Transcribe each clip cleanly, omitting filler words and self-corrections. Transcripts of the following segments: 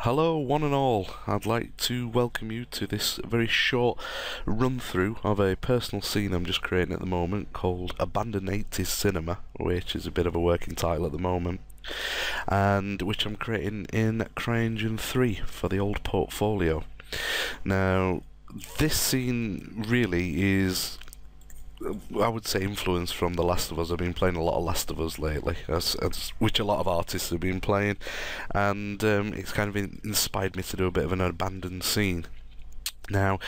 Hello one and all, I'd like to welcome you to this very short run through of a personal scene I'm just creating at the moment called Abandoned 80s Cinema, which is a bit of a working title at the moment, and which I'm creating in CryEngine 3 for the old portfolio. Now this scene really is, I would say, influenced from The Last of Us. I've been playing a lot of Last of Us lately, which a lot of artists have been playing, and it's kind of inspired me to do a bit of an abandoned scene. Now,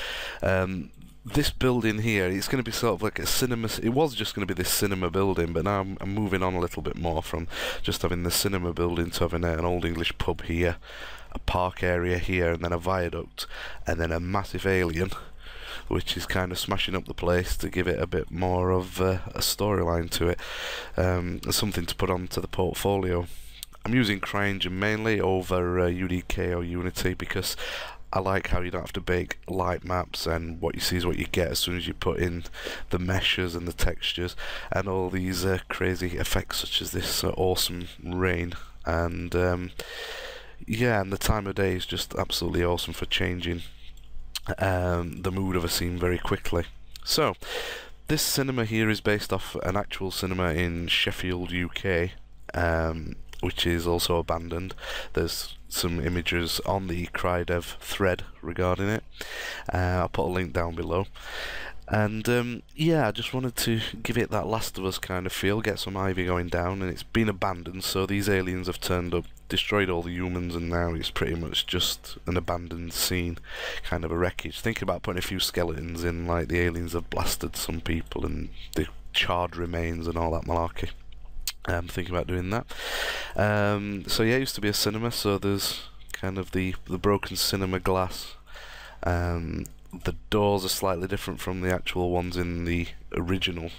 this building here, it's going to be sort of like a cinema. It was just going to be this cinema building, but now I'm moving on a little bit more from just having the cinema building to having an old English pub here, a park area here, and then a viaduct, and then a massive alien, which is kind of smashing up the place to give it a bit more of a storyline to it, something to put onto the portfolio. I'm using CryEngine mainly over UDK or Unity because I like how you don't have to bake light maps, and what you see is what you get as soon as you put in the meshes and the textures and all these crazy effects such as this awesome rain, and yeah, and the time of day is just absolutely awesome for changing the mood of a scene very quickly. So this cinema here is based off an actual cinema in Sheffield, UK, which is also abandoned. There's some images on the CryDev thread regarding it. I'll put a link down below. And yeah, I just wanted to give it that Last of Us kind of feel, get some ivy going down, and it's been abandoned, so these aliens have turned up, destroyed all the humans, and now it's pretty much just an abandoned scene, kind of a wreckage. Thinking about putting a few skeletons in, like the aliens have blasted some people and the charred remains and all that malarkey. I'm thinking about doing that. So yeah, it used to be a cinema, so there's kind of the broken cinema glass. The doors are slightly different from the actual ones in the original,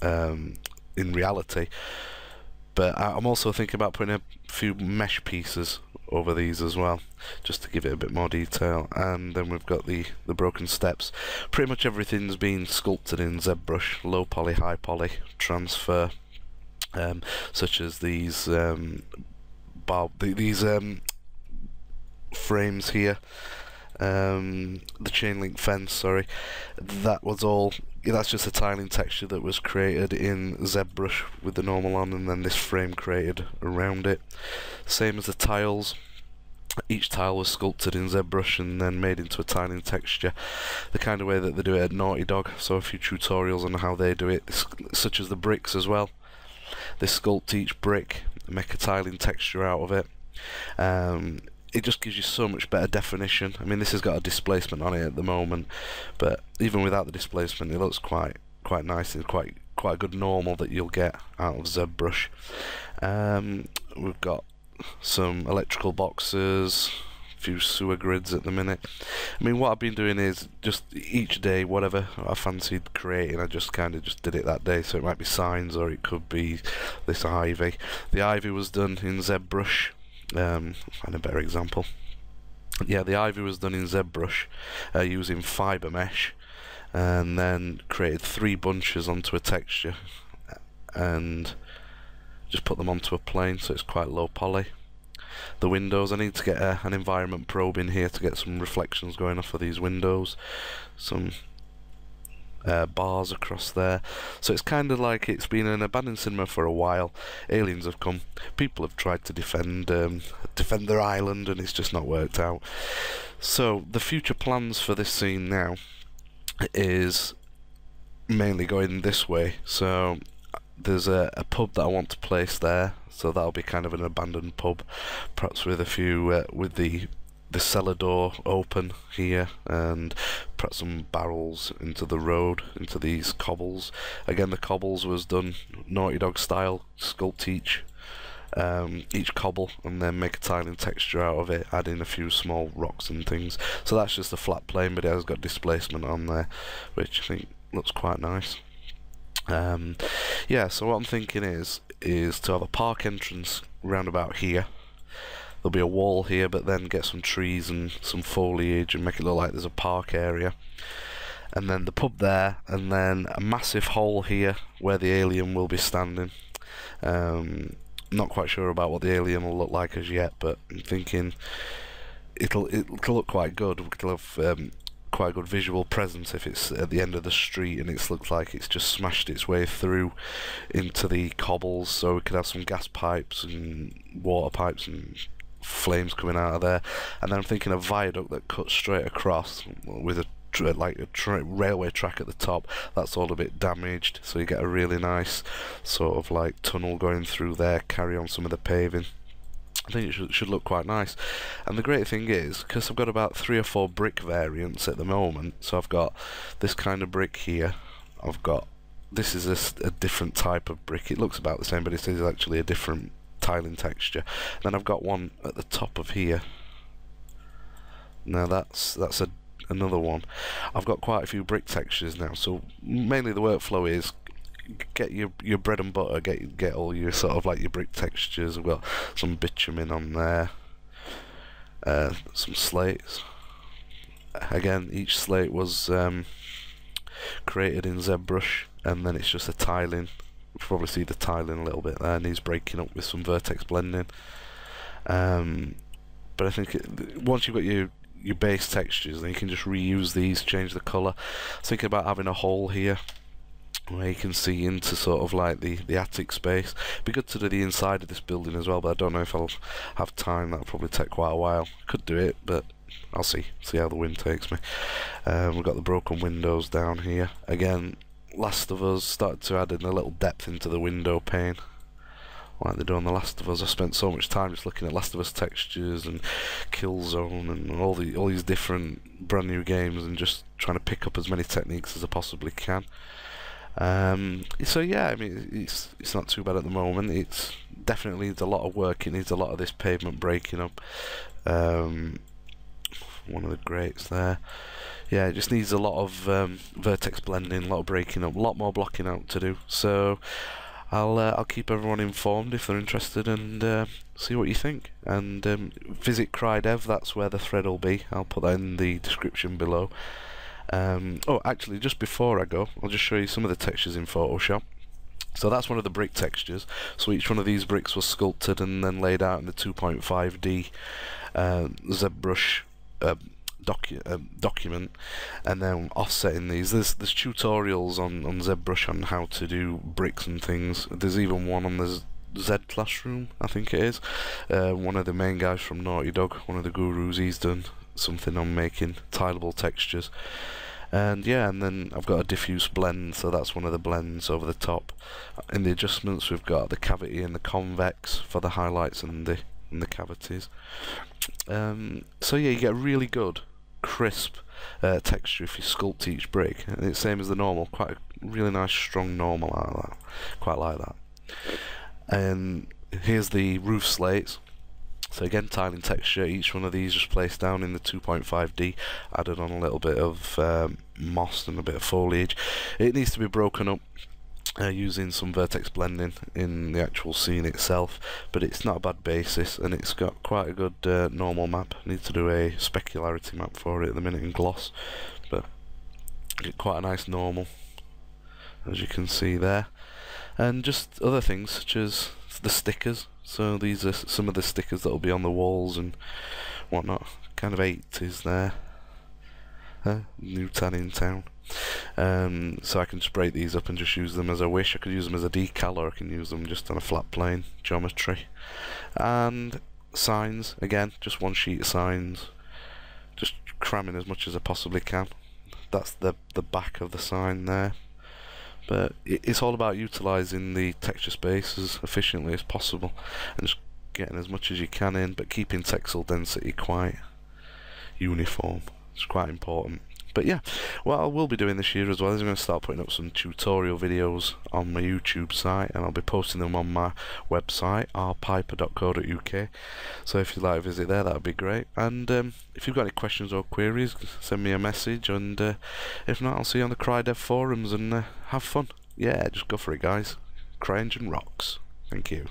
in reality. But I'm also thinking about putting a few mesh pieces over these as well, just to give it a bit more detail. And then we've got the broken steps. Pretty much everything's been sculpted in ZBrush, low poly, high poly, transfer, such as these frames here. The chain link fence, sorry, that was all, that's just a tiling texture that was created in ZBrush with the normal on, and then this frame created around it. Same as the tiles, each tile was sculpted in ZBrush and then made into a tiling texture, the kind of way that they do it at Naughty Dog. So a few tutorials on how they do it, such as the bricks as well. They sculpt each brick, make a tiling texture out of it. It just gives you so much better definition. I mean, this has got a displacement on it at the moment, but even without the displacement, it looks quite nice and quite a good normal that you'll get out of ZBrush. We've got some electrical boxes, a few sewer grids at the minute. I mean, what I've been doing is just each day, whatever I fancied creating, I just kind of just did it that day. So it might be signs, or it could be this ivy. The ivy was done in ZBrush. Find a better example. Yeah, the ivy was done in ZBrush using fiber mesh, and then created 3 bunches onto a texture and just put them onto a plane, so it's quite low poly. The windows, I need to get an environment probe in here to get some reflections going off of these windows, some bars across there. So it's kind of like it's been an abandoned cinema for a while. Aliens have come, people have tried to defend their island, and it's just not worked out. So the future plans for this scene now is mainly going this way. So there's a pub that I want to place there, so that'll be kind of an abandoned pub, perhaps with a few with the cellar door open here, and perhaps some barrels into the road, into these cobbles. Again, the cobbles was done Naughty Dog style, sculpt each cobble and then make a tiling texture out of it, add in a few small rocks and things. So that's just a flat plane, but it has got displacement on there, which I think looks quite nice. Yeah, so what I'm thinking is to have a park entrance round about here. There'll be a wall here, but then get some trees and some foliage and make it look like there's a park area. And then the pub there, and then a massive hole here where the alien will be standing. Not quite sure about what the alien will look like as yet, but I'm thinking it'll look quite good. It'll have quite a good visual presence if it's at the end of the street and it looks like it's just smashed its way through into the cobbles, so we could have some gas pipes and water pipes and flames coming out of there. And then I'm thinking a viaduct that cuts straight across with a railway track at the top. That's all a bit damaged, so you get a really nice sort of like tunnel going through there, carry on some of the paving. I think it should look quite nice. And the great thing is, because I've got about 3 or 4 brick variants at the moment, so I've got this kind of brick here, this is a different type of brick. It looks about the same, but it is actually a different tiling texture. And then I've got one at the top of here. Now that's another one. I've got quite a few brick textures now, so mainly the workflow is get your bread and butter, get all your sort of like your brick textures. I've got some bitumen on there, some slates. Again, each slate was created in ZBrush, and then it's just a tiling. You can probably see the tiling a little bit there, and he's breaking up with some vertex blending. But I think once you've got your base textures, then you can just reuse these, change the colour. I was thinking about having a hole here where you can see into sort of like the attic space. It'd be good to do the inside of this building as well, but I don't know if I'll have time. That'll probably take quite a while. Could do it, but I'll see how the wind takes me. We've got the broken windows down here. Again, Last of Us started to add in a little depth into the window pane, like they do on The Last of Us. I spent so much time just looking at Last of Us textures and Killzone and all these different brand new games, and just trying to pick up as many techniques as I possibly can. So yeah, I mean, it's not too bad at the moment. It's definitely needs a lot of work. It needs a lot of this pavement breaking up. One of the greats there. Yeah, it just needs a lot of vertex blending, a lot of breaking up, a lot more blocking out to do. So I'll keep everyone informed if they're interested, and see what you think. And visit CryDev. That's where the thread will be. I'll put that in the description below. Oh, actually, just before I go, I'll just show you some of the textures in Photoshop. So that's one of the brick textures. So each one of these bricks was sculpted and then laid out in the 2.5D ZBrush document, and then offsetting these. There's tutorials on ZBrush on how to do bricks and things. There's even one on the Z Classroom, I think it is. One of the main guys from Naughty Dog, one of the gurus, he's done something on making tileable textures. And yeah, and then I've got a diffuse blend, so that's one of the blends over the top. In the adjustments, we've got the cavity and the convex for the highlights and the cavities. So yeah, you get a really good crisp texture if you sculpt each brick, and it's same as the normal, quite a really nice strong normal like that. Quite like that. And here's the roof slates. So again, tiling texture, each one of these just placed down in the 2.5D, added on a little bit of moss and a bit of foliage. It needs to be broken up using some vertex blending in the actual scene itself, but it's not a bad basis, and it's got quite a good normal map. I need to do a specularity map for it at the minute in gloss, but get quite a nice normal, as you can see there. And just other things such as the stickers. So these are some of the stickers that will be on the walls and whatnot. Kind of 80s there. New tan in town. So I can spray these up and just use them as I wish. I could use them as a decal, or I can use them just on a flat plane geometry. And signs, again, just one sheet of signs. Just cramming as much as I possibly can. That's the back of the sign there. But it's all about utilising the texture space as efficiently as possible, and just getting as much as you can in, but keeping texel density quite uniform. It's quite important. But yeah, what I will be doing this year as well is I'm going to start putting up some tutorial videos on my YouTube site, and I'll be posting them on my website, rpiper.co.uk. So if you'd like to visit there, that would be great. And if you've got any questions or queries, send me a message, and if not, I'll see you on the CryDev forums, and have fun. Yeah, just go for it, guys. CryEngine rocks. Thank you.